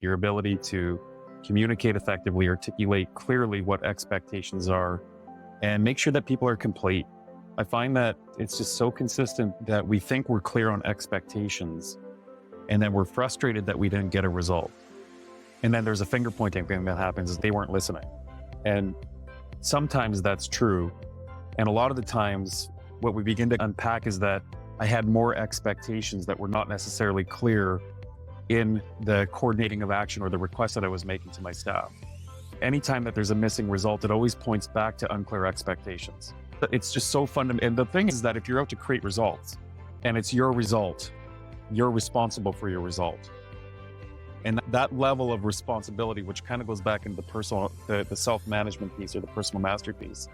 your ability to communicate effectively, articulate clearly what expectations are, and make sure that people are complete. I find that it's just so consistent that we think we're clear on expectations, and then we're frustrated that we didn't get a result. And then there's a finger pointing thing that happens is they weren't listening. And sometimes that's true. And a lot of the times what we begin to unpack is that I had more expectations that were not necessarily clear in the coordinating of action or the request that I was making to my staff. Anytime that there's a missing result, it always points back to unclear expectations. It's just so fundamental. And the thing is that if you're out to create results and it's your result, you're responsible for your result. And that level of responsibility, which kind of goes back into the self-management piece or the personal master piece,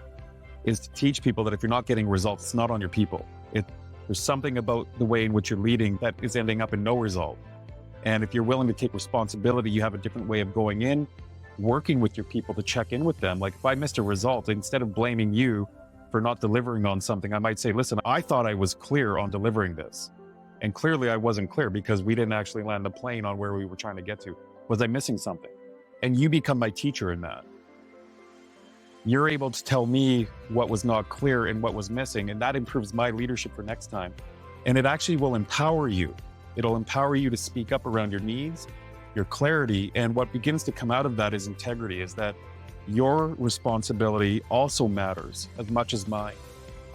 is to teach people that if you're not getting results, it's not on your people. There's something about the way in which you're leading that is ending up in no result. And if you're willing to take responsibility, you have a different way of going in, working with your people to check in with them. Like if I missed a result, instead of blaming you for not delivering on something, I might say, listen, I thought I was clear on delivering this. And clearly I wasn't clear because we didn't actually land the plane on where we were trying to get to. Was I missing something? And you become my teacher in that. You're able to tell me what was not clear and what was missing, and that improves my leadership for next time. And it actually will empower you. It'll empower you to speak up around your needs, your clarity, and what begins to come out of that is integrity, is that your responsibility also matters as much as mine.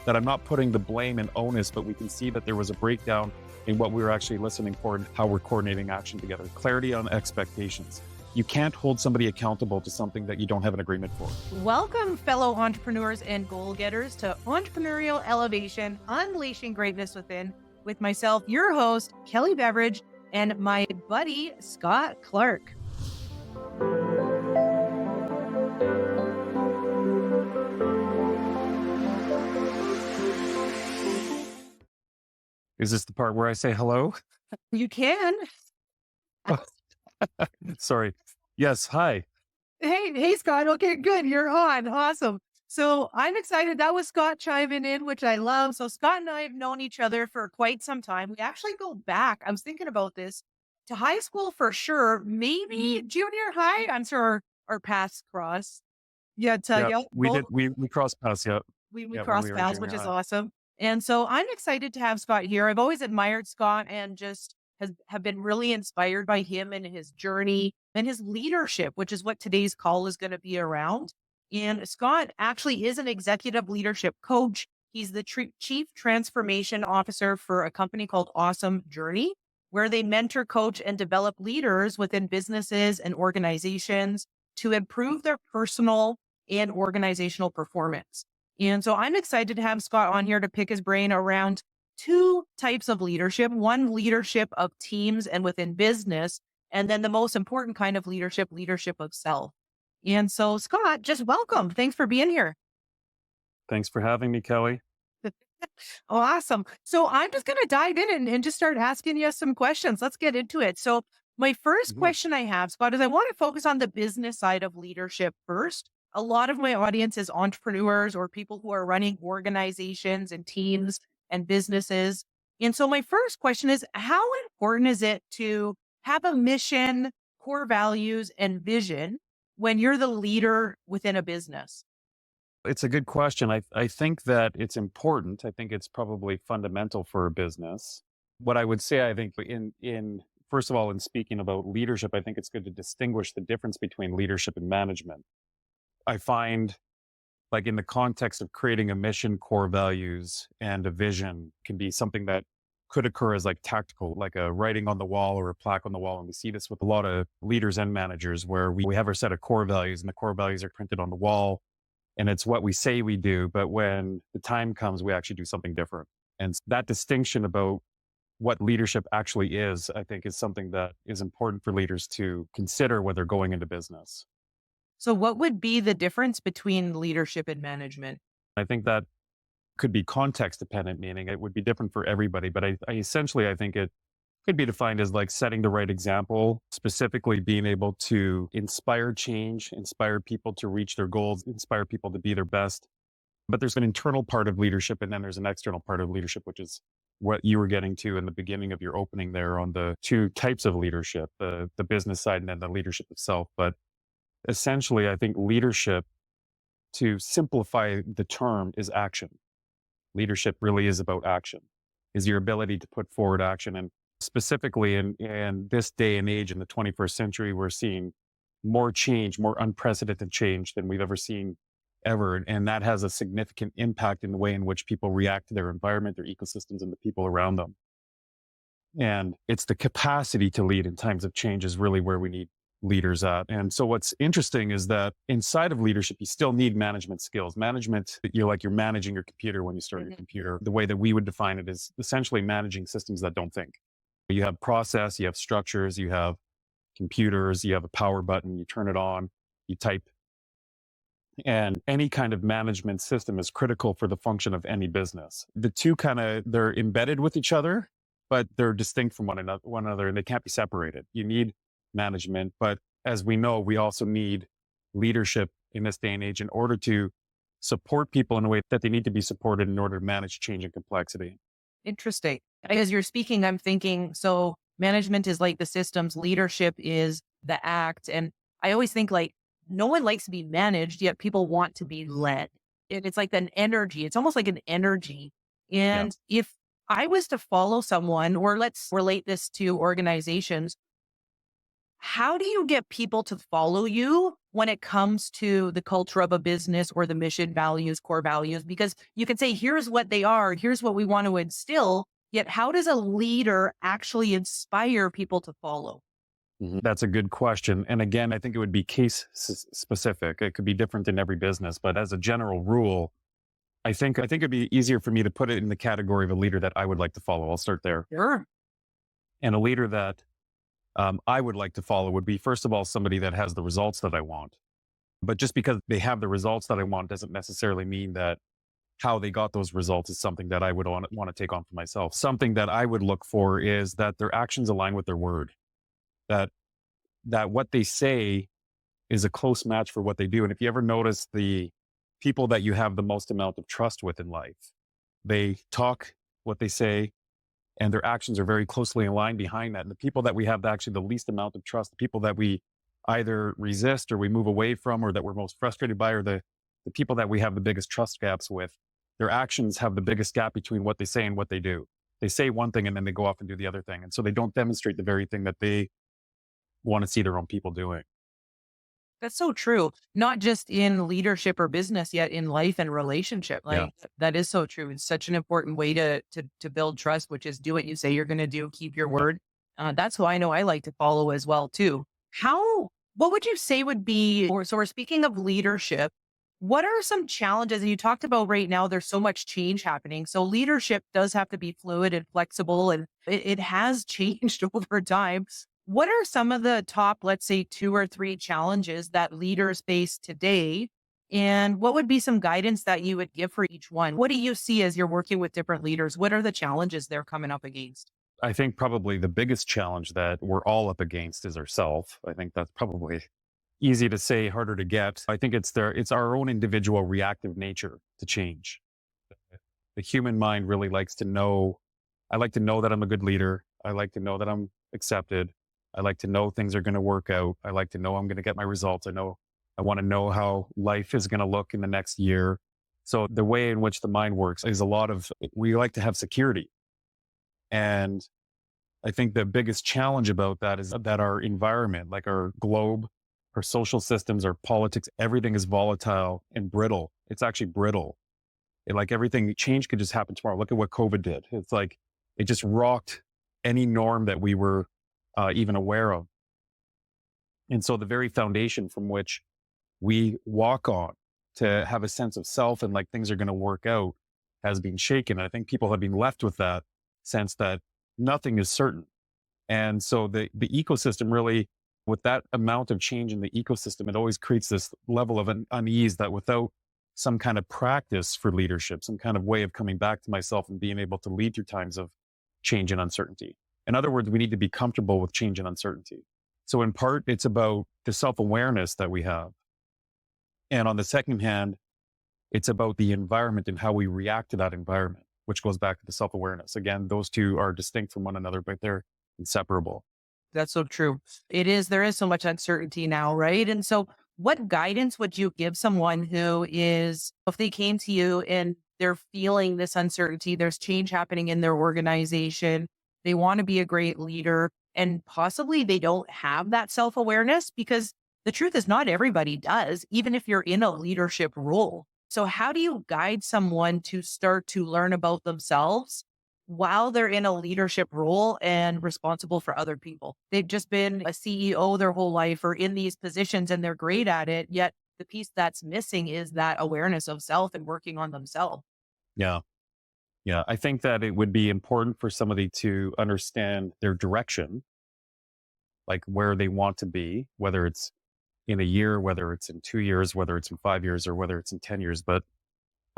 That I'm not putting the blame and onus, but we can see that there was a breakdown in what we were actually listening for and how we're coordinating action together. Clarity on expectations. You can't hold somebody accountable to something that you don't have an agreement for. Welcome, fellow entrepreneurs and goal getters, to Entrepreneurial Elevation, Unleashing Greatness Within, with myself, your host, Kelly Beveridge, and my buddy, Scott Clark. Is this the part where I say hello? You can. Sorry. Yes. Hi. Hey, Scott. Okay, good. You're on. Awesome. So I'm excited. That was Scott chiming in, which I love. So Scott and I have known each other for quite some time. We actually go back. I was thinking about this to high school for sure. Maybe junior high. I'm sure our paths cross. Yeah, We did. We crossed paths. Yeah. we When cross we were in paths, junior which is high. awesome. And so I'm excited to have Scott here. I've always admired Scott and just have been really inspired by him and his journey and his leadership, which is what today's call is going to be around. And Scott actually is an executive leadership coach. He's the chief transformation officer for a company called Awesome Journey, where they mentor, coach, and develop leaders within businesses and organizations to improve their personal and organizational performance. And so I'm excited to have Scott on here to pick his brain around two types of leadership. One, leadership of teams and within business. And then the most important kind of leadership of self. And so, Scott, just welcome. Thanks for being here. Thanks for having me, Kelly. Awesome. So I'm just going to dive in and just start asking you some questions. Let's get into it. So my first question I have, Scott, is I want to focus on the business side of leadership first. A lot of my audience is entrepreneurs or people who are running organizations and teams and businesses. And so my first question is, how important is it to have a mission, core values, and vision when you're the leader within a business? It's a good question. I think that it's important. I think it's probably fundamental for a business. What I would say, I think in first of all, in speaking about leadership, I think it's good to distinguish the difference between leadership and management. I find like in the context of creating a mission, core values, and a vision can be something that could occur as like tactical, like a writing on the wall or a plaque on the wall. And we see this with a lot of leaders and managers where we have our set of core values and the core values are printed on the wall. And it's what we say we do, but when the time comes, we actually do something different. And that distinction about what leadership actually is, I think is something that is important for leaders to consider when they're going into business. So what would be the difference between leadership and management? I think that could be context dependent, meaning it would be different for everybody. But I essentially, I think it could be defined as like setting the right example, specifically being able to inspire change, inspire people to reach their goals, inspire people to be their best. But there's an internal part of leadership and then there's an external part of leadership, which is what you were getting to in the beginning of your opening there on the two types of leadership, the business side and then the leadership itself. But essentially, I think leadership, to simplify the term, is action. Leadership really is about action, is your ability to put forward action. And specifically in this day and age in the 21st century, we're seeing more change, more unprecedented change than we've ever seen ever. And that has a significant impact in the way in which people react to their environment, their ecosystems, and the people around them. And it's the capacity to lead in times of change is really where we need leaders at. And so what's interesting is that inside of leadership, you still need management skills. Management, you're managing your computer when you start your computer. The way that we would define it is essentially managing systems that don't think. You have process, you have structures, you have computers, you have a power button, you turn it on, you type. And any kind of management system is critical for the function of any business. The two they're embedded with each other, but they're distinct from one another, and they can't be separated. You need management, but as we know, we also need leadership in this day and age in order to support people in a way that they need to be supported in order to manage change and complexity. Interesting. As you're speaking, I'm thinking, so management is like the systems, leadership is the act. And I always think like no one likes to be managed, yet people want to be led. It's like an energy. It's almost like an energy. Yeah. And if I was to follow someone, or let's relate this to organizations, how do you get people to follow you when it comes to the culture of a business or the mission, values, core values? Because you can say, here's what they are, here's what we want to instill. Yet, how does a leader actually inspire people to follow? That's a good question. And again, I think it would be specific. It could be different in every business, but as a general rule, I think it'd be easier for me to put it in the category of a leader that I would like to follow. I'll start there. Sure. And a leader that I would like to follow would be, first of all, somebody that has the results that I want. But just because they have the results that I want doesn't necessarily mean that how they got those results is something that I would want to take on for myself. Something that I would look for is that their actions align with their word, that what they say is a close match for what they do. And if you ever notice the people that you have the most amount of trust with in life, they talk what they say, and their actions are very closely aligned behind that. And the people that we have actually the least amount of trust, the people that we either resist or we move away from or that we're most frustrated by, are the people that we have the biggest trust gaps with. Their actions have the biggest gap between what they say and what they do. They say one thing and then they go off and do the other thing. And so they don't demonstrate the very thing that they want to see their own people doing. That's so true. Not just in leadership or business, yet in life and relationship. Yeah. Like that is so true. It's such an important way to build trust, which is do what you say you're going to do, keep your word. That's who I know I like to follow as well too. What would you say would be, so we're speaking of leadership. What are some challenges? And you talked about right now, there's so much change happening. So leadership does have to be fluid and flexible, and it has changed over time. What are some of the top, let's say, 2 or 3 challenges that leaders face today? And what would be some guidance that you would give for each one? What do you see as you're working with different leaders? What are the challenges they're coming up against? I think probably the biggest challenge that we're all up against is ourselves. I think that's probably easy to say, harder to get. I think it's our own individual reactive nature to change. The human mind really likes to know. I like to know that I'm a good leader. I like to know that I'm accepted. I like to know things are going to work out. I like to know I'm going to get my results. I want to know how life is going to look in the next year. So the way in which the mind works is we like to have security. And I think the biggest challenge about that is that our environment, like our globe, our social systems, our politics, everything is volatile and brittle. It's actually brittle. Change could just happen tomorrow. Look at what COVID did. It's like, it just rocked any norm that we were even aware of. And so the very foundation from which we walk on to have a sense of self and like things are going to work out has been shaken. I think people have been left with that sense that nothing is certain. And so the ecosystem really, with that amount of change in the ecosystem, it always creates this level of unease that without some kind of practice for leadership, some kind of way of coming back to myself and being able to lead through times of change and uncertainty. In other words, we need to be comfortable with change and uncertainty. So in part, it's about the self-awareness that we have. And on the second hand, it's about the environment and how we react to that environment. which goes back to the self-awareness. Again, those two are distinct from one another, but they're inseparable. That's so true. It is. There is so much uncertainty now, right? And so, what guidance would you give someone who is, if they came to you and they're feeling this uncertainty, there's change happening in their organization, they want to be a great leader, and possibly they don't have that self awareness? Because the truth is, not everybody does, even if you're in a leadership role. So, how do you guide someone to start to learn about themselves while they're in a leadership role and responsible for other people? They've just been a CEO their whole life or in these positions and they're great at it. Yet the piece that's missing is that awareness of self and working on themselves. Yeah. Yeah. I think that it would be important for somebody to understand their direction, like where they want to be, whether it's in a year, whether it's in 2 years, whether it's in 5 years, or whether it's in 10 years. But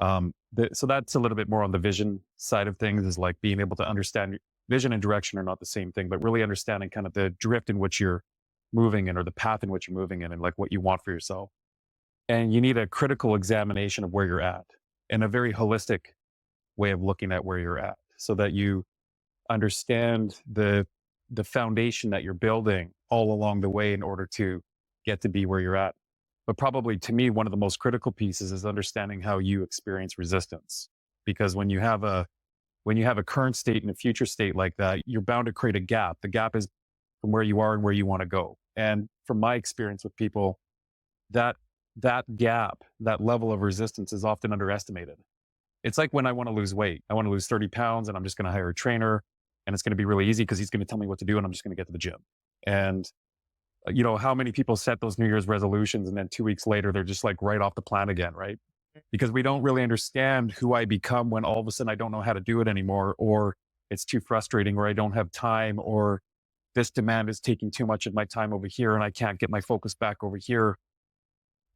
so that's a little bit more on the vision side of things, is like being able to understand vision and direction are not the same thing, but really understanding kind of the drift in which you're moving in, or the path in which you're moving in, and like what you want for yourself. And you need a critical examination of where you're at, and a very holistic way of looking at where you're at, so that you understand the foundation that you're building all along the way in order to get to be where you're at. But probably to me, one of the most critical pieces is understanding how you experience resistance. Because when you have a current state and a future state like that, you're bound to create a gap. The gap is from where you are and where you want to go. And from my experience with people, that that gap, that level of resistance is often underestimated. It's like when I want to lose weight. I want to lose 30 pounds and I'm just going to hire a trainer, and it's going to be really easy because he's going to tell me what to do and I'm just going to get to the gym. And how many people set those New Year's resolutions and then 2 weeks later, they're just like right off the plan again, right? Because we don't really understand who I become when all of a sudden I don't know how to do it anymore, or it's too frustrating, or I don't have time, or this demand is taking too much of my time over here and I can't get my focus back over here.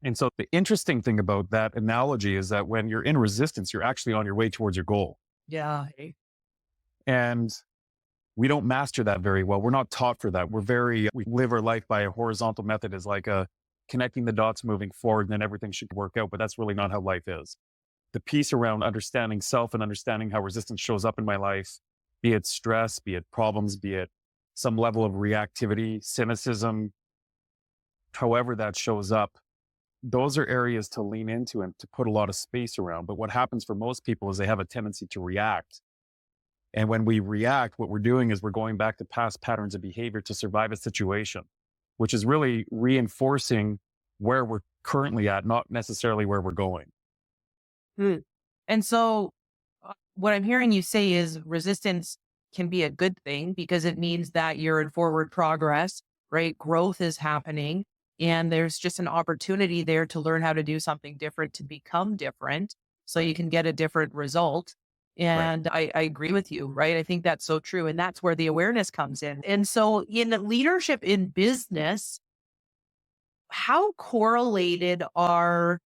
And so the interesting thing about that analogy is that when you're in resistance, you're actually on your way towards your goal. Yeah. And we don't master that very well. We're not taught for that. We live our life by a horizontal method, as like a connecting the dots moving forward, and then everything should work out. But that's really not how life is. The piece around understanding self and understanding how resistance shows up in my life, be it stress, be it problems, be it some level of reactivity, cynicism, however that shows up, those are areas to lean into and to put a lot of space around. But what happens for most people is they have a tendency to react. And when we react, what we're doing is we're going back to past patterns of behavior to survive a situation, which is really reinforcing where we're currently at, not necessarily where we're going. Hmm. And so, what I'm hearing you say is resistance can be a good thing because it means that you're in forward progress, right? Growth is happening. And there's just an opportunity there to learn how to do something different, to become different so Right. you can get a different result. Right. And I agree with you, right? I think that's so true. And that's where the awareness comes in. And so, in leadership in business, how correlated are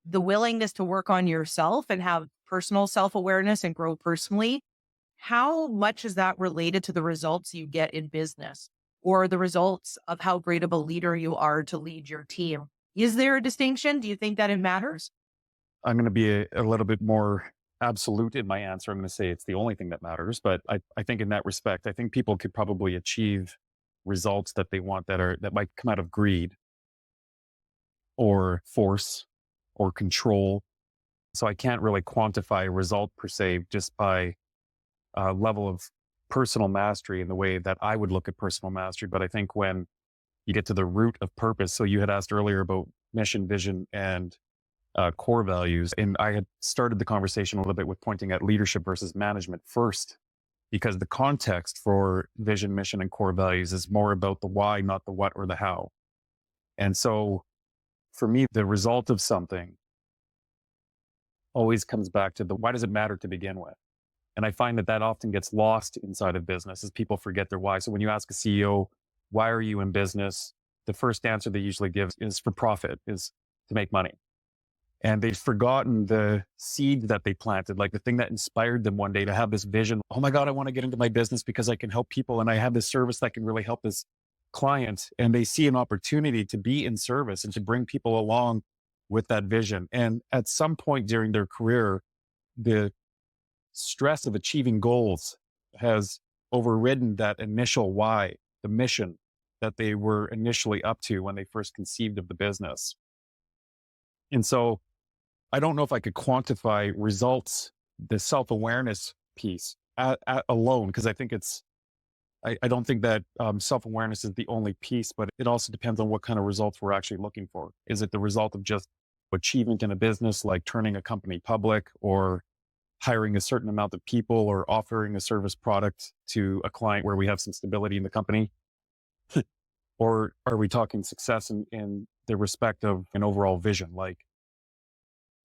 the willingness to work on yourself and have personal self awareness and grow personally? How much is that related to the results you get in business or the results of how great of a leader you are to lead your team? Is there a distinction? Do you think that it matters? I'm going to be a little bit more absolute in my answer. I'm going to say it's the only thing that matters. But I think in that respect, I think people could probably achieve results that they want that might come out of greed or force or control. So I can't really quantify a result per se just by a level of personal mastery in the way that I would look at personal mastery. But I think when you get to the root of purpose, so you had asked earlier about mission, vision, and core values. And I had started the conversation a little bit with pointing at leadership versus management first, because the context for vision, mission, and core values is more about the why, not the what or the how. And so for me, the result of something always comes back to the why does it matter to begin with? And I find that often gets lost inside of business as people forget their why. So when you ask a CEO, why are you in business? The first answer they usually give is for profit, is to make money. And they've forgotten the seed that they planted, like the thing that inspired them one day to have this vision. Oh my God, I want to get into my business because I can help people and I have this service that can really help this client. And they see an opportunity to be in service and to bring people along with that vision. And at some point during their career, the stress of achieving goals has overridden that initial why, the mission that they were initially up to when they first conceived of the business. And so I don't know if I could quantify results, the self awareness piece alone, because I think I don't think that self awareness is the only piece, but it also depends on what kind of results we're actually looking for. Is it the result of just achievement in a business, like turning a company public or hiring a certain amount of people or offering a service product to a client where we have some stability in the company? Or are we talking success in the respect of an overall vision, like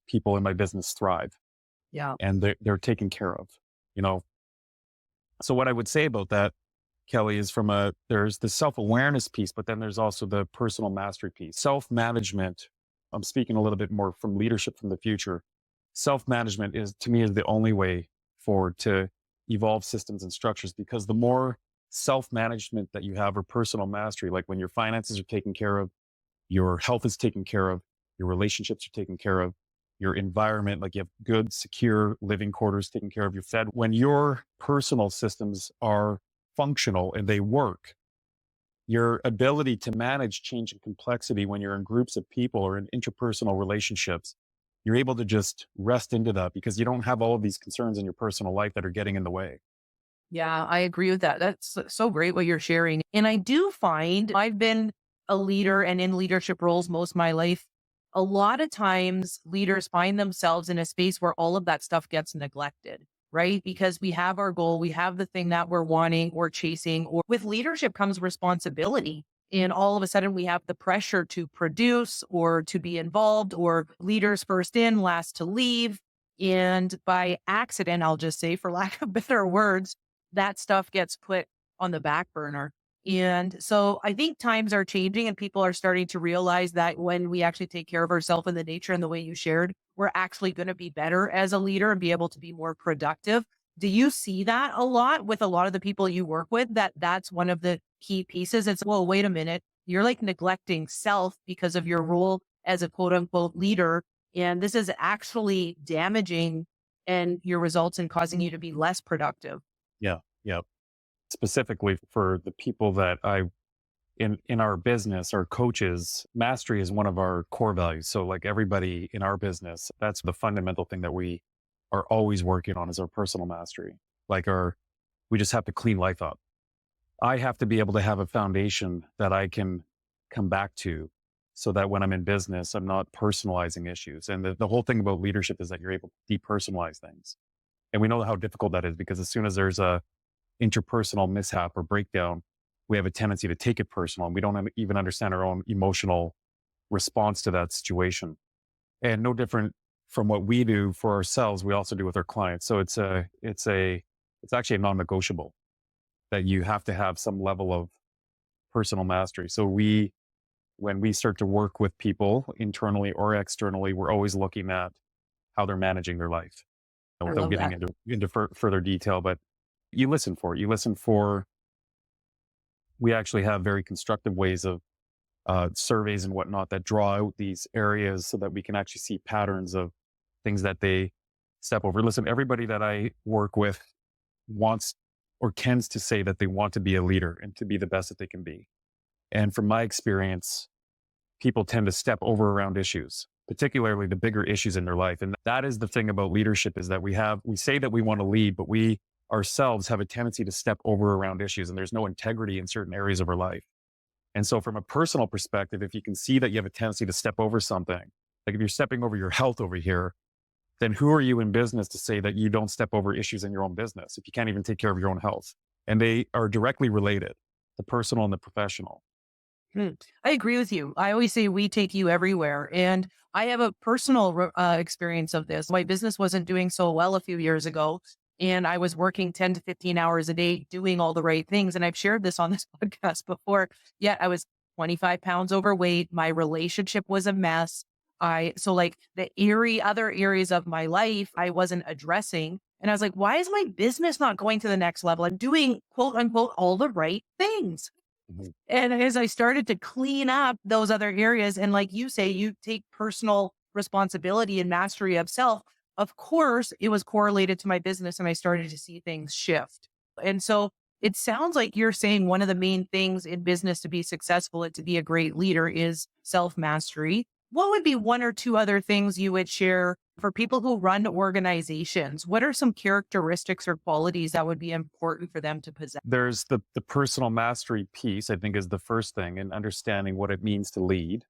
people in my business thrive Yeah. and they're taken care of, you know? So what I would say about that, Kelly, is there's the self-awareness piece, but then there's also the personal mastery piece. Self-management, I'm speaking a little bit more from leadership from the future. Self-management is, to me, is the only way forward to evolve systems and structures, because the more self-management that you have, or personal mastery, like when your finances are taken care of, your health is taken care of, your relationships are taken care of, your environment, like you have good, secure living quarters taken care of, you're fed. When your personal systems are functional and they work, your ability to manage change and complexity when you're in groups of people or in interpersonal relationships, you're able to just rest into that because you don't have all of these concerns in your personal life that are getting in the way. Yeah, I agree with that. That's so great what you're sharing. And I do find I've been a leader and in leadership roles most of my life. A lot of times leaders find themselves in a space where all of that stuff gets neglected, right? Because we have our goal, we have the thing that we're wanting or chasing, or with leadership comes responsibility. And all of a sudden we have the pressure to produce or to be involved, or leaders first in, last to leave. And by accident, I'll just say, for lack of better words, that stuff gets put on the back burner. And so I think times are changing and people are starting to realize that when we actually take care of ourselves in the nature and the way you shared, we're actually going to be better as a leader and be able to be more productive. Do you see that a lot with a lot of the people you work with, that that's one of the key pieces? It's, well, wait a minute. You're like neglecting self because of your role as a quote unquote leader. And this is actually damaging and your results in causing you to be less productive. Yeah. Yeah. Specifically for the people that in our business, our coaches, mastery is one of our core values. So like everybody in our business, that's the fundamental thing that we are always working on, is our personal mastery. We just have to clean life up. I have to be able to have a foundation that I can come back to, so that when I'm in business, I'm not personalizing issues. And the whole thing about leadership is that you're able to depersonalize things. And we know how difficult that is, because as soon as there's a interpersonal mishap or breakdown, we have a tendency to take it personal, and we don't even understand our own emotional response to that situation. And no different from what we do for ourselves, we also do with our clients. So it's actually a non-negotiable that you have to have some level of personal mastery. So when we start to work with people internally or externally, we're always looking at how they're managing their life, I without love getting that. into further detail. But you listen for it. We actually have very constructive ways of surveys and whatnot that draw out these areas so that we can actually see patterns of things that they step over. Listen, everybody that I work with wants or tends to say that they want to be a leader and to be the best that they can be. And from my experience, people tend to step over around issues, particularly the bigger issues in their life. And that is the thing about leadership, is that we say that we want to lead, but we ourselves have a tendency to step over around issues, and there's no integrity in certain areas of our life. And so from a personal perspective, if you can see that you have a tendency to step over something, like if you're stepping over your health over here, then who are you in business to say that you don't step over issues in your own business if you can't even take care of your own health? And they are directly related, the personal and the professional. Hmm. I agree with you. I always say we take you everywhere. And I have a personal experience of this. My business wasn't doing so well a few years ago. And I was working 10 to 15 hours a day doing all the right things. And I've shared this on this podcast before. Yet I was 25 pounds overweight. My relationship was a mess. So like other areas of my life, I wasn't addressing. And I was like, why is my business not going to the next level? I'm doing quote unquote all the right things. Mhm. And as I started to clean up those other areas, and like you say, you take personal responsibility and mastery of self, of course, it was correlated to my business and I started to see things shift. And so it sounds like you're saying one of the main things in business to be successful and to be a great leader is self mastery. What would be one or two other things you would share for people who run organizations? What are some characteristics or qualities that would be important for them to possess? There's the personal mastery piece, I think, is the first thing, and understanding what it means to lead.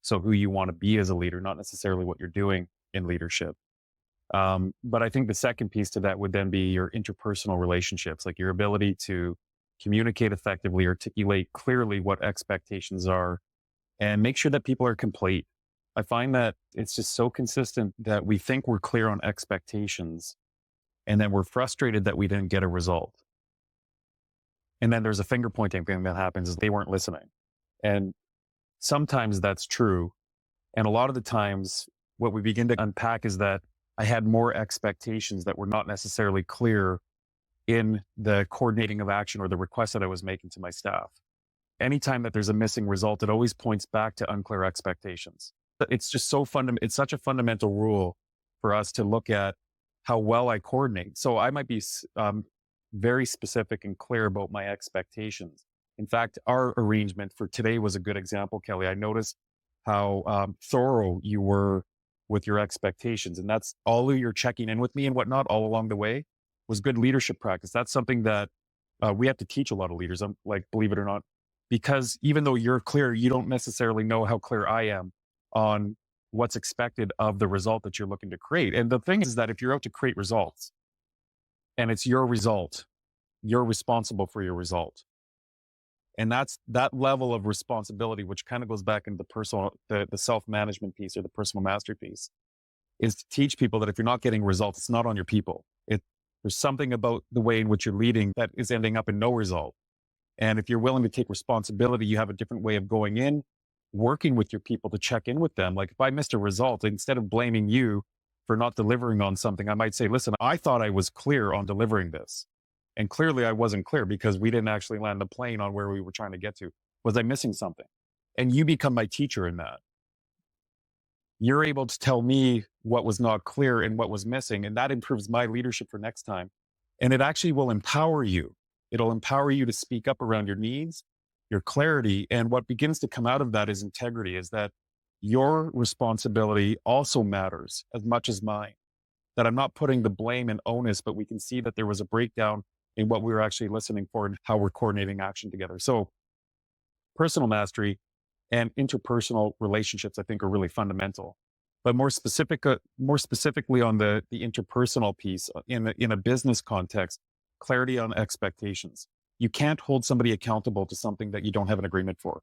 So who you want to be as a leader, not necessarily what you're doing in leadership. But I think the second piece to that would then be your interpersonal relationships, like your ability to communicate effectively, articulate clearly what expectations are, and make sure that people are complete. I find that it's just so consistent that we think we're clear on expectations, and then we're frustrated that we didn't get a result. And then there's a finger pointing thing that happens is they weren't listening. And sometimes that's true. And a lot of the times, what we begin to unpack is that I had more expectations that were not necessarily clear in the coordinating of action or the request that I was making to my staff. Anytime that there's a missing result, it always points back to unclear expectations. It's just so it's such a fundamental rule for us to look at how well I coordinate. So I might be very specific and clear about my expectations. In fact, our arrangement for today was a good example, Kelly. I noticed how thorough you were with your expectations. And that's all of your checking in with me and whatnot all along the way was good leadership practice. That's something that we have to teach a lot of leaders. I'm like, believe it or not, because even though you're clear, you don't necessarily know how clear I am on what's expected of the result that you're looking to create. And the thing is that if you're out to create results and it's your result, you're responsible for your result. And that's that level of responsibility, which kind of goes back into the self-management piece or the personal mastery piece, is to teach people that if you're not getting results, it's not on your people. There's something about the way in which you're leading that is ending up in no result. And if you're willing to take responsibility, you have a different way of going in, working with your people to check in with them. Like if I missed a result, instead of blaming you for not delivering on something, I might say, listen, I thought I was clear on delivering this. And clearly I wasn't clear because we didn't actually land the plane on where we were trying to get to. Was I missing something? And you become my teacher in that. You're able to tell me what was not clear and what was missing. And that improves my leadership for next time. And it actually will empower you. It'll empower you to speak up around your needs, your clarity. And what begins to come out of that is integrity, is that your responsibility also matters as much as mine. That I'm not putting the blame and onus, but we can see that there was a breakdown in what we were actually listening for and how we're coordinating action together. So personal mastery and interpersonal relationships, I think, are really fundamental. But more specifically on the interpersonal piece in a business context, clarity on expectations. You can't hold somebody accountable to something that you don't have an agreement for.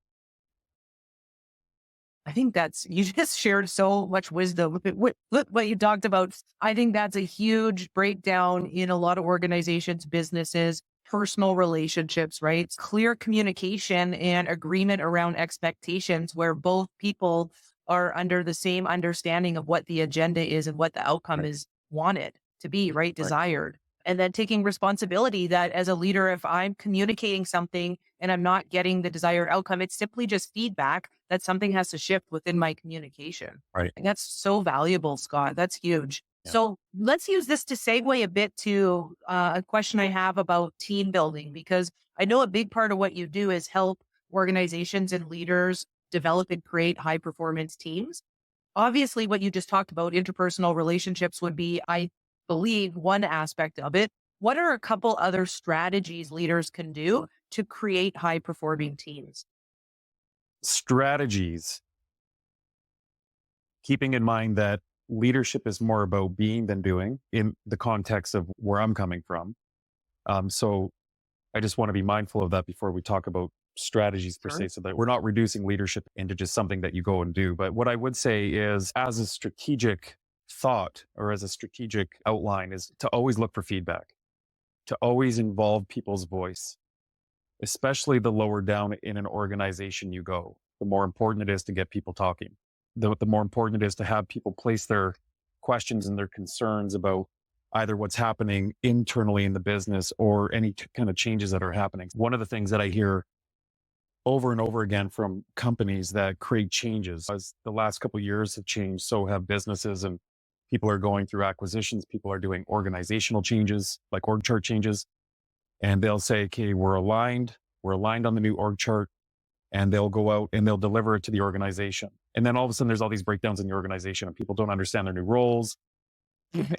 I think you just shared so much wisdom with what you talked about. I think that's a huge breakdown in a lot of organizations, businesses, personal relationships, right? Clear communication and agreement around expectations where both people are under the same understanding of what the agenda is and what the outcome Right. is wanted to be, right? Right. Desired. And then taking responsibility that as a leader, if I'm communicating something and I'm not getting the desired outcome, it's simply just feedback that something has to shift within my communication. Right. And that's so valuable, Scott. That's huge. Yeah. So let's use this to segue a bit to a question I have about team building, because I know a big part of what you do is help organizations and leaders develop and create high performance teams. Obviously, what you just talked about, interpersonal relationships would be, I believe, one aspect of it. What are a couple other strategies leaders can do to create high performing teams? Strategies, keeping in mind that leadership is more about being than doing in the context of where I'm coming from. So I just want to be mindful of that before we talk about strategies per Sure. se, so that we're not reducing leadership into just something that you go and do. But what I would say is, as a strategic thought or as a strategic outline, is to always look for feedback, to always involve people's voice, especially the lower down in an organization you go. The more important it is to get people talking, the more important it is to have people place their questions and their concerns about either what's happening internally in the business or any kind of changes that are happening. One of the things that I hear over and over again from companies that create changes, as the last couple of years have changed, so have businesses. And People are going through acquisitions. People are doing organizational changes, like org chart changes. And they'll say, okay, we're aligned. We're aligned on the new org chart. And they'll go out and they'll deliver it to the organization. And then all of a sudden, there's all these breakdowns in the organization and people don't understand their new roles.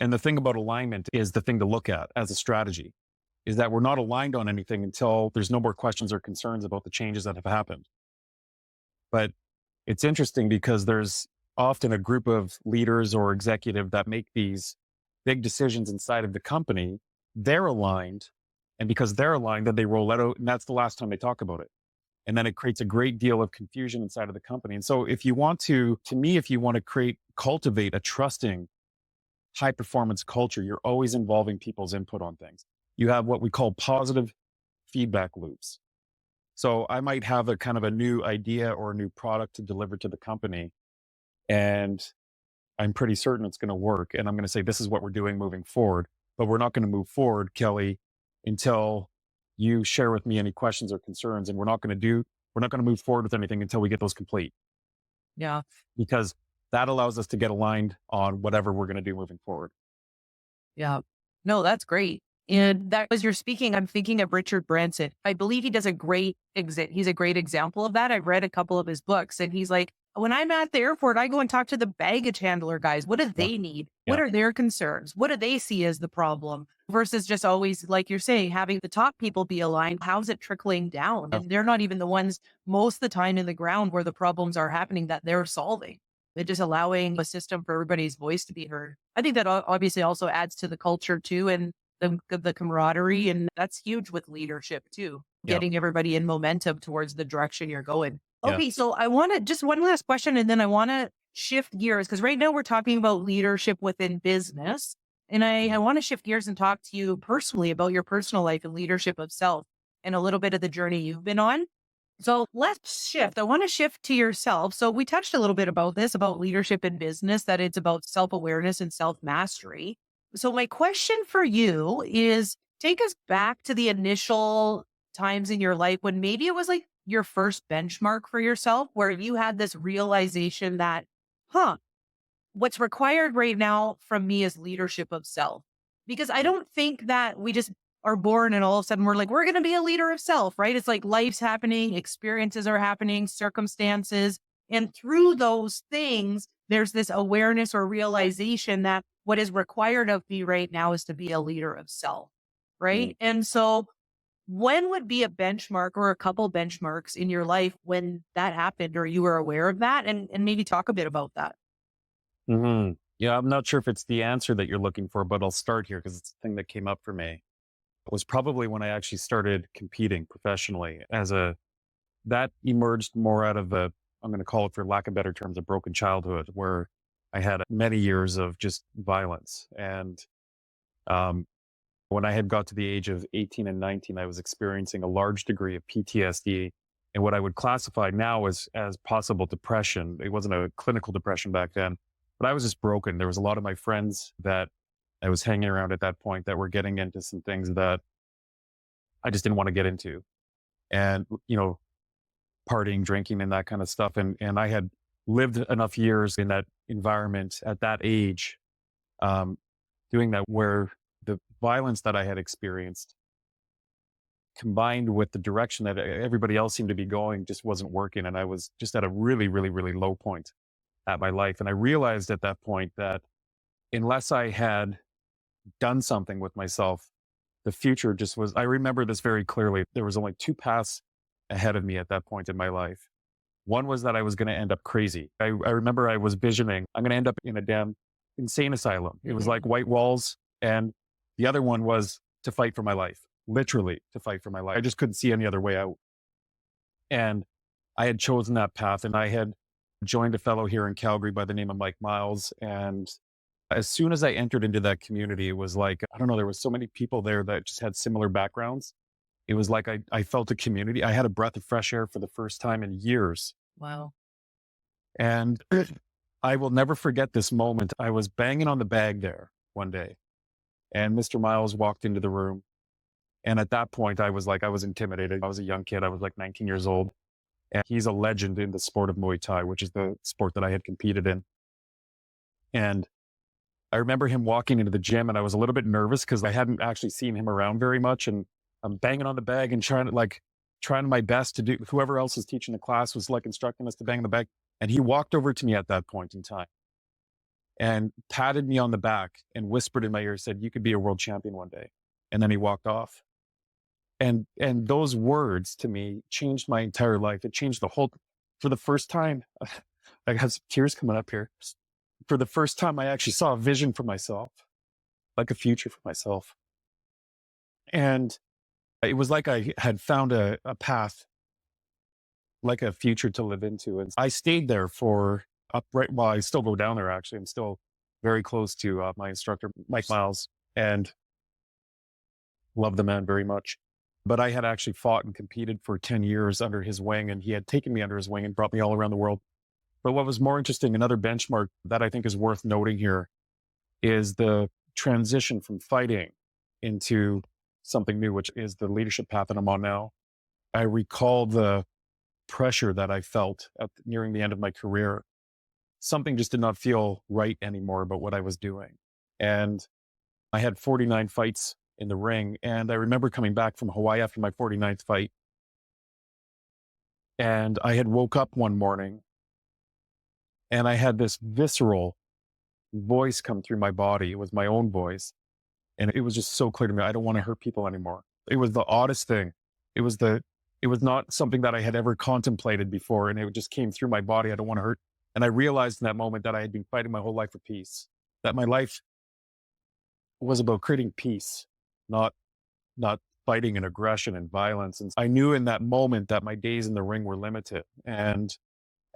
And the thing about alignment is the thing to look at as a strategy is that we're not aligned on anything until there's no more questions or concerns about the changes that have happened. But it's interesting because there's often a group of leaders or executive that make these big decisions inside of the company. They're aligned. And because they're aligned, then they roll it out. And that's the last time they talk about it. And then it creates a great deal of confusion inside of the company. And so if you want to me, if you want to cultivate a trusting, high performance culture, you're always involving people's input on things. You have what we call positive feedback loops. So I might have a kind of a new idea or a new product to deliver to the company, and I'm pretty certain it's going to work. And I'm going to say, this is what we're doing moving forward, but we're not going to move forward, Kelly, until you share with me any questions or concerns. And we're not going to move forward with anything until we get those complete, Yeah. because that allows us to get aligned on whatever we're going to do moving forward. Yeah. No, that's great. And that as you're speaking, I'm thinking of Richard Branson. I believe he does a great he's a great example of that. I've read a couple of his books and he's like, when I'm at the airport, I go and talk to the baggage handler guys. What do Yeah. they need? Yeah. What are their concerns? What do they see as the problem? Versus just always, like you're saying, having the top people be aligned. How's it trickling down? Yeah. And they're not even the ones most of the time in the ground where the problems are happening that they're solving. They're just allowing a system for everybody's voice to be heard. I think that obviously also adds to the culture too, and the camaraderie. And that's huge with leadership too, Yeah. getting everybody in momentum towards the direction you're going. Yeah. Okay. So I want to just one last question and then I want to shift gears because right now we're talking about leadership within business. And I want to shift gears and talk to you personally about your personal life and leadership of self and a little bit of the journey you've been on. So let's shift. I want to shift to yourself. So we touched a little bit about this, about leadership in business, that it's about self-awareness and self-mastery. So my question for you is take us back to the initial times in your life when maybe it was like your first benchmark for yourself, where you had this realization that, huh, what's required right now from me is leadership of self. Because I don't think that we just are born and all of a sudden we're like, we're going to be a leader of self, right? It's like life's happening, experiences are happening, circumstances. And through those things, there's this awareness or realization that what is required of me right now is to be a leader of self, right? And so when would be a benchmark or a couple benchmarks in your life when that happened or you were aware of that? And maybe talk a bit about that. Mm-hmm. Yeah, I'm not sure if it's the answer that you're looking for, but I'll start here because it's the thing that came up for me. It was probably when I actually started competing professionally that emerged more out of I'm going to call it, for lack of better terms, a broken childhood where I had many years of just violence. And um, when I had got to the age of 18 and 19, I was experiencing a large degree of PTSD and what I would classify now as possible depression. It wasn't a clinical depression back then, but I was just broken. There was a lot of my friends that I was hanging around at that point that were getting into some things that I just didn't want to get into. And, partying, drinking, and that kind of stuff. And I had lived enough years in that environment at that age, doing that, where the violence that I had experienced combined with the direction that everybody else seemed to be going just wasn't working. And I was just at a really, really, really low point at my life. And I realized at that point that unless I had done something with myself, the future just was, I remember this very clearly. There was only two paths ahead of me at that point in my life. One was that I was going to end up crazy. I remember I was visioning, I'm going to end up in a damn insane asylum. It was like white walls. And the other one was to fight for my life, literally to fight for my life. I just couldn't see any other way out. And I had chosen that path, and I had joined a fellow here in Calgary by the name of Mike Miles. And as soon as I entered into that community, it was like, I don't know, there was so many people there that just had similar backgrounds. It was like I felt a community. I had a breath of fresh air for the first time in years. Wow. And I will never forget this moment. I was banging on the bag there one day, and Mr. Miles walked into the room. And at that point, I was intimidated. I was a young kid. I was like 19 years old. And he's a legend in the sport of Muay Thai, which is the sport that I had competed in. And I remember him walking into the gym and I was a little bit nervous because I hadn't actually seen him around very much. And I'm banging on the bag and trying my best to do, whoever else was teaching the class was like instructing us to bang the bag. And he walked over to me at that point in time and patted me on the back and whispered in my ear, said, "You could be a world champion one day." And then he walked off. And those words to me changed my entire life. It changed the whole, for the first time, I have some tears coming up here. For the first time, I actually saw a vision for myself, like a future for myself. And it was like I had found a path, like a future to live into. And I stayed there for upright. Well, I still go down there, actually. I'm still very close to my instructor, Mike Miles, and love the man very much. But I had actually fought and competed for 10 years under his wing, and he had taken me under his wing and brought me all around the world. But what was more interesting, another benchmark that I think is worth noting here, is the transition from fighting into something new, which is the leadership path that I'm on now. I recall the pressure that I felt nearing the end of my career. Something just did not feel right anymore about what I was doing. And I had 49 fights in the ring. And I remember coming back from Hawaii after my 49th fight. And I had woke up one morning and I had this visceral voice come through my body. It was my own voice. And it was just so clear to me, I don't want to hurt people anymore. It was the oddest thing. It was not something that I had ever contemplated before. And it just came through my body. I don't want to hurt. And I realized in that moment that I had been fighting my whole life for peace, that my life was about creating peace, not fighting and aggression and violence. And I knew in that moment that my days in the ring were limited. And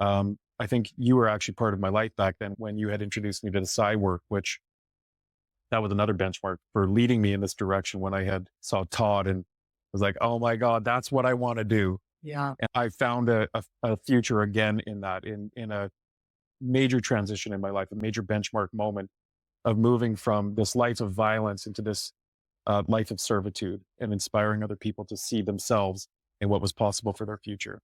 I think you were actually part of my life back then when you had introduced me to the Psy work, which that was another benchmark for leading me in this direction when I had saw Todd and was like, oh my God, that's what I want to do. Yeah. And I found a future again in that, in a major transition in my life, a major benchmark moment of moving from this life of violence into this life of servitude and inspiring other people to see themselves and what was possible for their future.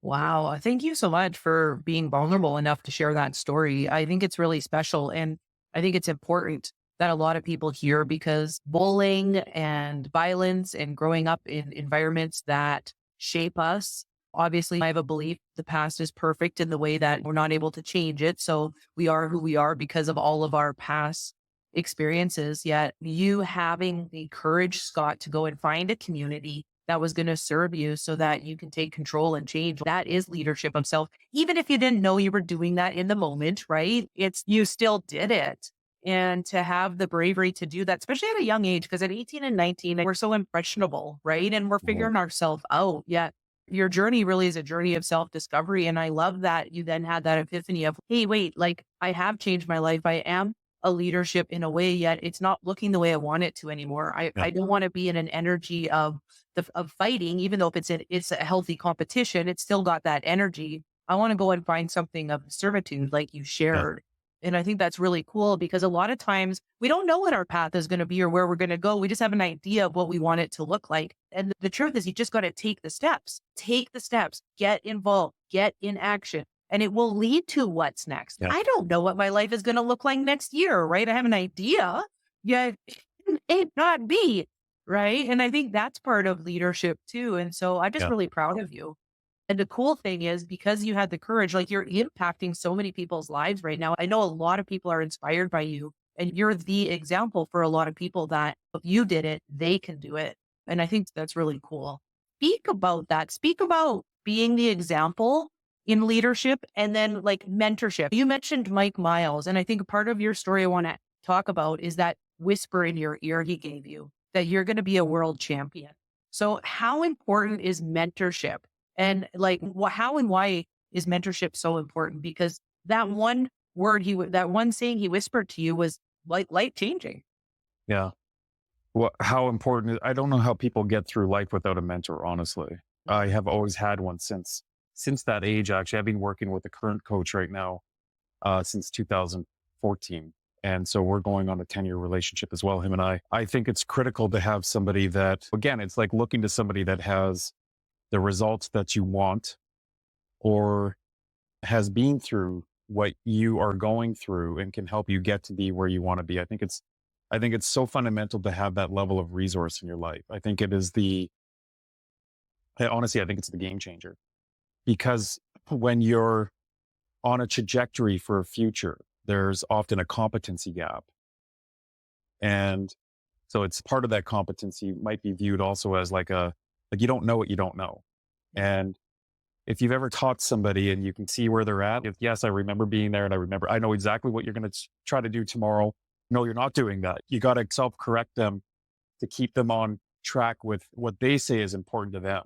Wow. Thank you so much for being vulnerable enough to share that story. I think it's really special. And I think it's important that a lot of people hear because bullying and violence and growing up in environments that shape us. Obviously, I have a belief the past is perfect in the way that we're not able to change it. So we are who we are because of all of our past experiences. Yet you having the courage, Scott, to go and find a community that was going to serve you so that you can take control and change. That is leadership of self. Even if you didn't know you were doing that in the moment, right? It's you still did it. And to have the bravery to do that, especially at a young age, because at 18 and 19, we're so impressionable, right? And we're Mhm. figuring ourselves out. Yet your journey really is a journey of self-discovery. And I love that you then had that epiphany of, hey, wait, like I have changed my life. I am a leadership in a way, yet it's not looking the way I want it to anymore. Yeah, I don't want to be in an energy of fighting, even though if it's a healthy competition, it's still got that energy. I want to go and find something of servitude, like you yeah, shared. And I think that's really cool because a lot of times we don't know what our path is going to be or where we're going to go. We just have an idea of what we want it to look like. And the truth is, you just got to take the steps, get involved, get in action, and it will lead to what's next. yeah, I don't know what my life is going to look like next year, right? I have an idea, yet it not be, right? And I think that's part of leadership too. And so I'm just yeah, really proud of you. And the cool thing is because you had the courage, like you're impacting so many people's lives right now. I know a lot of people are inspired by you and you're the example for a lot of people that if you did it, they can do it. And I think that's really cool. Speak about that. Speak about being the example in leadership and then like mentorship. You mentioned Mike Miles. And I think part of your story I want to talk about is that whisper in your ear he gave you that you're going to be a world champion. So how important is mentorship? And like, how and why is mentorship so important? Because that one word that one saying he whispered to you was like life changing. yeah. Well, how important I don't know how people get through life without a mentor, honestly. I have always had one since that age. Actually, I've been working with the current coach right now since 2014. And so we're going on a 10-year relationship as well, him and I. I think it's critical to have somebody that, again, it's like looking to somebody that has the results that you want or has been through what you are going through and can help you get to be where you want to be. I think it's so fundamental to have that level of resource in your life. I think it is honestly, I think it's the game changer because when you're on a trajectory for a future, there's often a competency gap. And so it's part of that competency might be viewed also as like you don't know what you don't know. And if you've ever taught somebody and you can see where they're at, if, yes, I remember being there and I know exactly what you're going to try to do tomorrow. No, you're not doing that. You got to self correct them to keep them on track with what they say is important to them.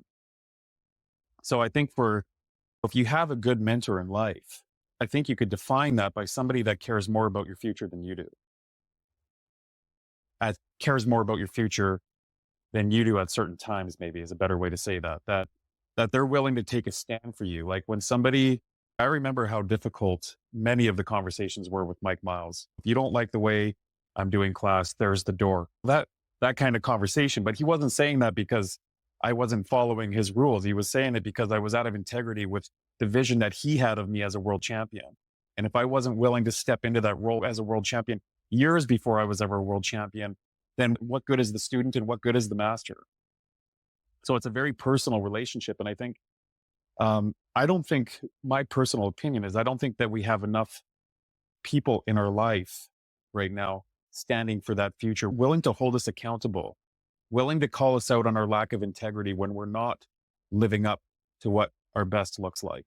So I think if you have a good mentor in life, I think you could define that by somebody that cares more about your future than you do. Cares more about your future than you do at certain times, maybe is a better way to say that. That they're willing to take a stand for you. Like when I remember how difficult many of the conversations were with Mike Miles. If you don't like the way I'm doing class, there's the door. That kind of conversation. But he wasn't saying that because I wasn't following his rules. He was saying it because I was out of integrity with the vision that he had of me as a world champion. And if I wasn't willing to step into that role as a world champion years before I was ever a world champion, then what good is the student and what good is the master? So it's a very personal relationship. And I think, I don't think, my personal opinion is, I don't think that we have enough people in our life right now standing for that future, willing to hold us accountable, willing to call us out on our lack of integrity when we're not living up to what our best looks like.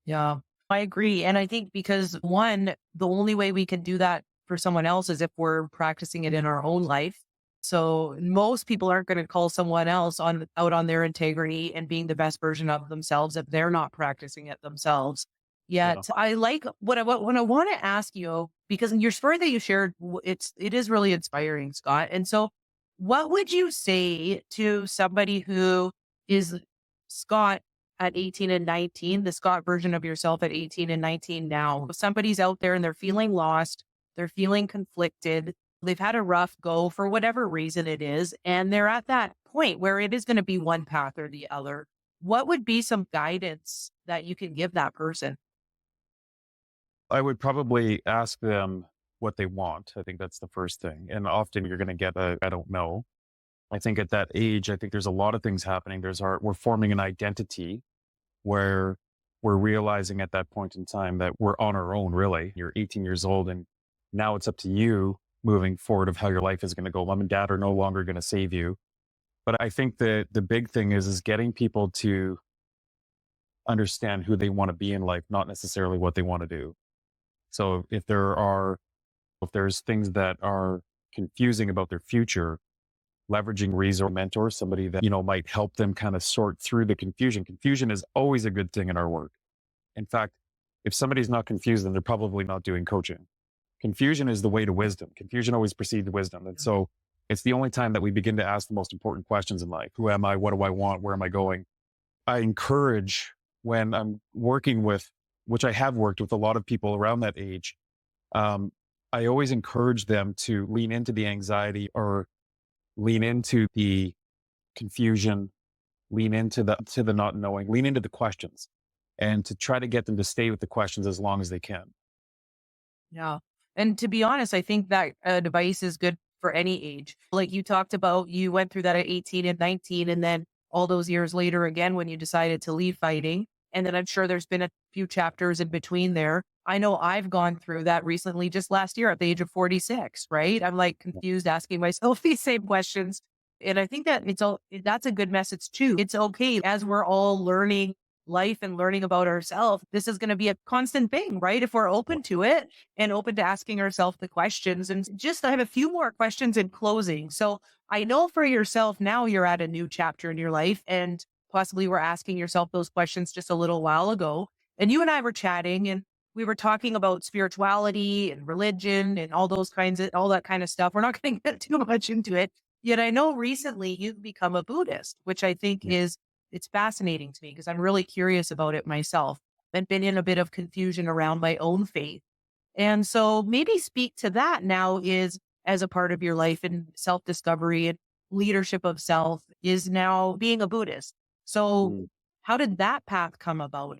Yeah, I agree. And I think because one, the only way we can do that for someone else is if we're practicing it in our own life. So most people aren't going to call someone else out on their integrity and being the best version of themselves if they're not practicing it themselves. Yeah. Yet I like what I want to ask you, because in your story that you shared, it is really inspiring, Scott. And so what would you say to somebody who is Scott at 18 and 19, the Scott version of yourself at 18 and 19 now? If somebody's out there and they're feeling lost, they're feeling conflicted, they've had a rough go for whatever reason it is, and they're at that point where it is going to be one path or the other. What would be some guidance that you can give that person? I would probably ask them what they want. I think that's the first thing. And often you're going to get I don't know. I think at that age, I think there's a lot of things happening. We're forming an identity where we're realizing at that point in time that we're on our own, really. You're 18 years old and now it's up to you moving forward of how your life is going to go. Mom and dad are no longer going to save you. But I think the big thing is getting people to understand who they want to be in life, not necessarily what they want to do. So if there's things that are confusing about their future, leveraging resource mentor, somebody that, might help them kind of sort through the confusion. Confusion is always a good thing in our work. In fact, if somebody's not confused, then they're probably not doing coaching. Confusion is the way to wisdom. Confusion always precedes wisdom. And so it's the only time that we begin to ask the most important questions in life. Who am I? What do I want? Where am I going? I encourage, when I'm working with, which I have worked with a lot of people around that age, I always encourage them to lean into the anxiety or lean into the confusion, lean into the not knowing, lean into the questions, and to try to get them to stay with the questions as long as they can. Yeah. And to be honest, I think that advice is good for any age. Like you talked about, you went through that at 18 and 19, and then all those years later again when you decided to leave fighting. And then I'm sure there's been a few chapters in between there. I know I've gone through that recently, just last year at the age of 46, right? I'm like confused asking myself these same questions. And I think that that's a good message too. It's okay as we're all learning life and learning about ourselves. This is going to be a constant thing, right? If we're open to it and open to asking ourselves the questions. And just, I have a few more questions in closing. So I know for yourself now you're at a new chapter in your life and possibly were asking yourself those questions just a little while ago. And you and I were chatting and we were talking about spirituality and religion and all that kind of stuff. We're not going to get too much into it. Yet I know recently you've become a Buddhist, which I think it's fascinating to me because I'm really curious about it myself. I've been in a bit of confusion around my own faith. And so maybe speak to that now is as a part of your life and self-discovery and leadership of self is now being a Buddhist. So Mm. how did that path come about?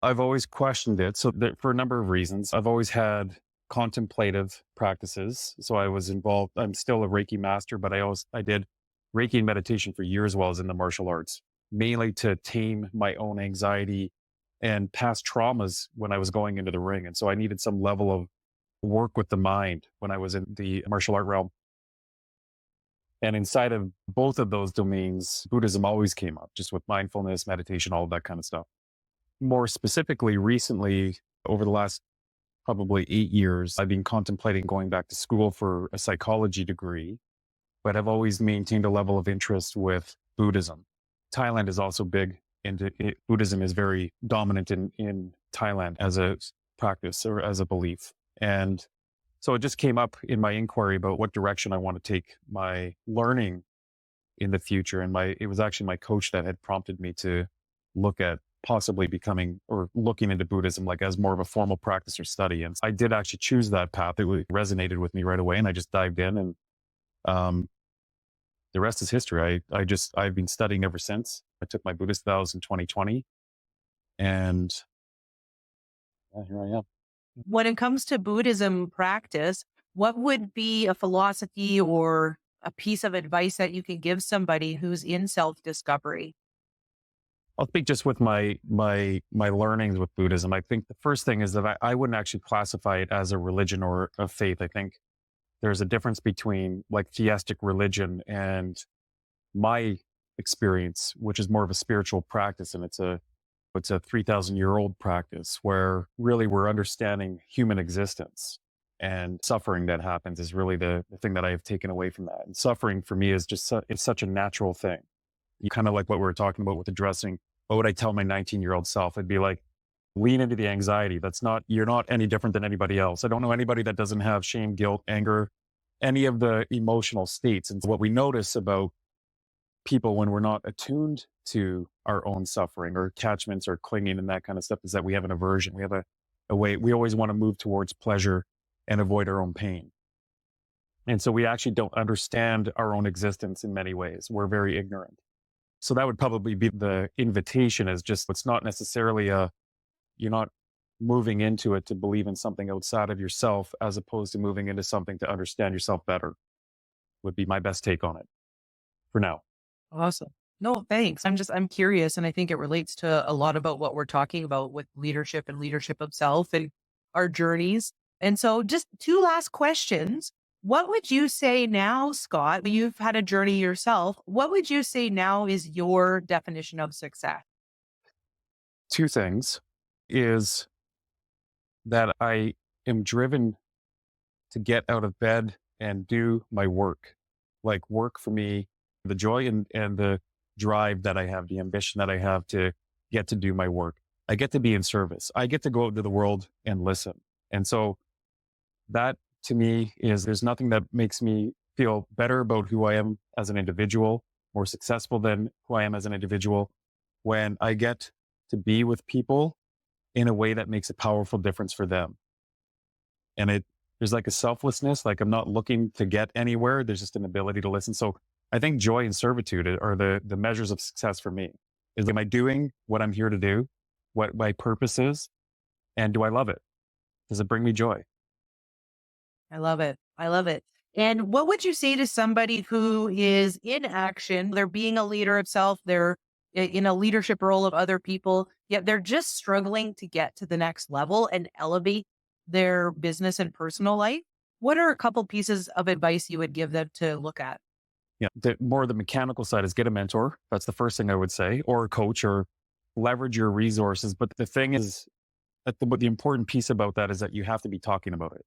I've always questioned it. So that for a number of reasons, I've always had contemplative practices. So I was involved. I'm still a Reiki master, but I did Reiki and meditation for years while I was in the martial arts, mainly to tame my own anxiety and past traumas when I was going into the ring. And so I needed some level of work with the mind when I was in the martial art realm. And inside of both of those domains, Buddhism always came up, just with mindfulness, meditation, all of that kind of stuff. More specifically, recently, over the last probably 8 years, I've been contemplating going back to school for a psychology degree, but I've always maintained a level of interest with Buddhism. Thailand is also big into it. Buddhism is very dominant in Thailand as a practice or as a belief. And so it just came up in my inquiry about what direction I want to take my learning in the future. And it was actually my coach that had prompted me to look at possibly becoming or looking into Buddhism like as more of a formal practice or study. And I did actually choose that path. It resonated with me right away. And I just dived in, and um, the rest is history. I've been studying ever since. I took my Buddhist vows in 2020, and yeah, here I am. When it comes to Buddhism practice, what would be a philosophy or a piece of advice that you can give somebody who's in self-discovery? I'll speak just with my learnings with Buddhism. I think the first thing is that I wouldn't actually classify it as a religion or a faith. I think there's a difference between like theistic religion and my experience, which is more of a spiritual practice, and it's a 3,000-year-old practice where really we're understanding human existence, and suffering that happens is really the thing that I have taken away from that. And suffering for me is just it's such a natural thing. You kind of like what we were talking about with addressing, what would I tell my 19-year-old self? I'd be like, lean into the anxiety. You're not any different than anybody else. I don't know anybody that doesn't have shame, guilt, anger, any of the emotional states. And what we notice about people when we're not attuned to our own suffering or attachments or clinging and that kind of stuff is that we have an aversion. We have a way, we always want to move towards pleasure and avoid our own pain. And so we actually don't understand our own existence in many ways. We're very ignorant. So that would probably be the invitation, is just, it's not necessarily you're not moving into it to believe in something outside of yourself, as opposed to moving into something to understand yourself better, would be my best take on it for now. Awesome. No, thanks. I'm curious. And I think it relates to a lot about what we're talking about with leadership and leadership of self and our journeys. And so just two last questions. What would you say now, Scott? You've had a journey yourself. What would you say now is your definition of success? Two things is that I am driven to get out of bed and do my work. Like, work for me, the joy and the drive that I have, the ambition that I have to get to do my work. I get to be in service. I get to go out into the world and listen. And so that to me there's nothing that makes me feel better about who I am as an individual, more successful than who I am as an individual, when I get to be with people in a way that makes a powerful difference for them. And there's like a selflessness, like I'm not looking to get anywhere. There's just an ability to listen. So I think joy and servitude are the measures of success for me. Am I doing what I'm here to do, what my purpose is, and do I love it? Does it bring me joy? I love it. I love it. And what would you say to somebody who is in action? They're being a leader of self. They're in a leadership role of other people, yet they're just struggling to get to the next level and elevate their business and personal life. What are a couple pieces of advice you would give them to look at? Yeah, the mechanical side is get a mentor. That's the first thing I would say, or a coach, or leverage your resources. But the thing is, the important piece about that is that you have to be talking about it.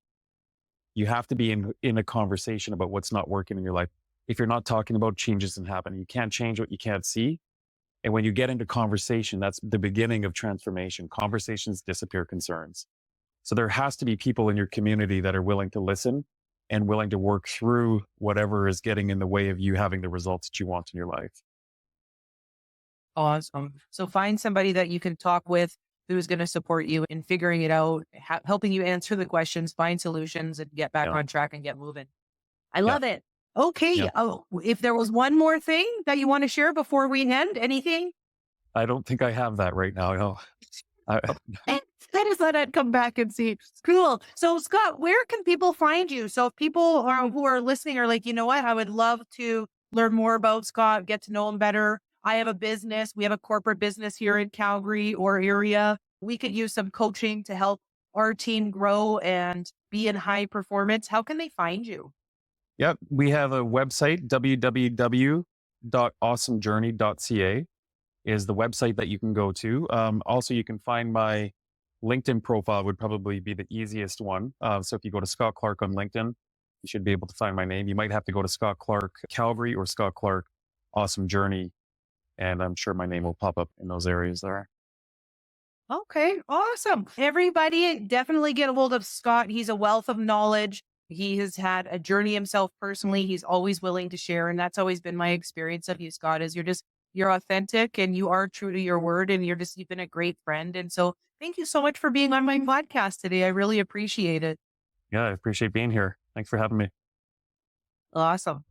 You have to be in a conversation about what's not working in your life. If you're not talking about, changes and happen. You can't change what you can't see. And when you get into conversation, that's the beginning of transformation. Conversations disappear concerns. So there has to be people in your community that are willing to listen and willing to work through whatever is getting in the way of you having the results that you want in your life. Awesome. So find somebody that you can talk with who's going to support you in figuring it out, helping you answer the questions, find solutions, and get back Yeah. on track and get moving. I Yeah. love it. Okay. Yeah. Oh, if there was one more thing that you want to share before we end, anything? I don't think I have that right now. No. I, And I just thought I'd come back and see. Cool. So Scott, where can people find you? So if people are who are listening are like, you know what, I would love to learn more about Scott, get to know him better. I have a business. We have a corporate business here in Calgary or area. We could use some coaching to help our team grow and be in high performance. How can they find you? Yep. We have a website, www.awesomejourney.ca is the website that you can go to. Also, you can find my LinkedIn profile would probably be the easiest one. So if you go to Scott Clark on LinkedIn, you should be able to find my name. You might have to go to Scott Clark Calgary or Scott Clark Awesome Journey, and I'm sure my name will pop up in those areas there. Okay, awesome. Everybody definitely get a hold of Scott. He's a wealth of knowledge. He has had a journey himself personally. He's always willing to share. And that's always been my experience of you, Scott, is you're authentic and you are true to your word and you've been a great friend. And so thank you so much for being on my podcast today. I really appreciate it. Yeah, I appreciate being here. Thanks for having me. Awesome.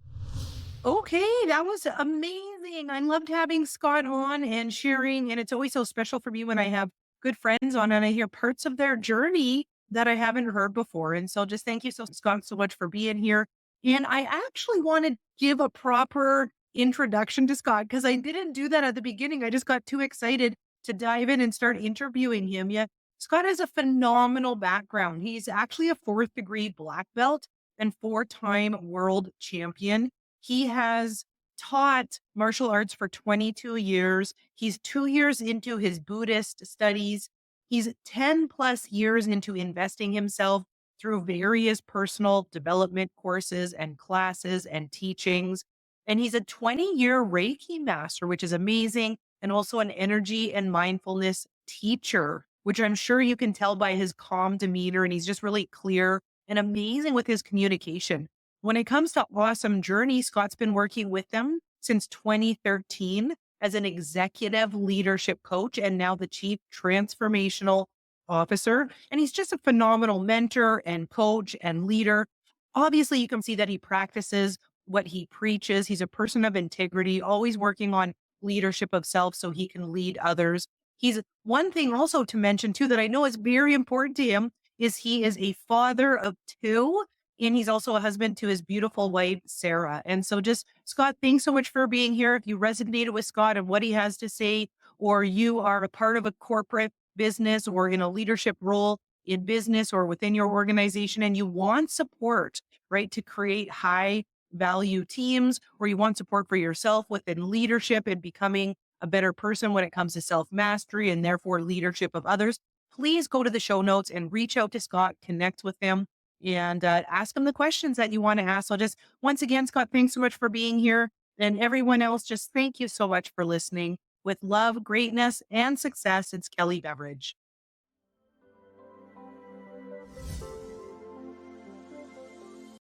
Okay, that was amazing. I loved having Scott on and sharing, and it's always so special for me when I have good friends on and I hear parts of their journey that I haven't heard before. And so just thank you Scott, so much for being here. And I actually want to give a proper introduction to Scott because I didn't do that at the beginning. I just got too excited to dive in and start interviewing him. Yeah, Scott has a phenomenal background. He's actually a fourth degree black belt and four-time world champion. He has taught martial arts for 22 years. He's 2 years into his Buddhist studies. He's 10 plus years into investing himself through various personal development courses and classes and teachings. And he's a 20-year Reiki master, which is amazing, and also an energy and mindfulness teacher, which I'm sure you can tell by his calm demeanor. And he's just really clear and amazing with his communication. When it comes to Awesome Journey, Scott's been working with them since 2013 as an executive leadership coach and now the chief transformational officer. And he's just a phenomenal mentor and coach and leader. Obviously, you can see that he practices what he preaches. He's a person of integrity, always working on leadership of self so he can lead others. He's one thing also to mention too that I know is very important to him is he is a father of two and he's also a husband to his beautiful wife, Sarah. And so just Scott, thanks so much for being here. If you resonated with Scott and what he has to say, or you are a part of a corporate business or in a leadership role in business or within your organization, and you want support, right, to create high value teams, or you want support for yourself within leadership and becoming a better person when it comes to self mastery and therefore leadership of others, please go to the show notes and reach out to Scott, connect with him and ask him the questions that you want to ask. So just once again, Scott, thanks so much for being here. And everyone else, just thank you so much for listening. With love, greatness, and success, it's Kelly Beveridge.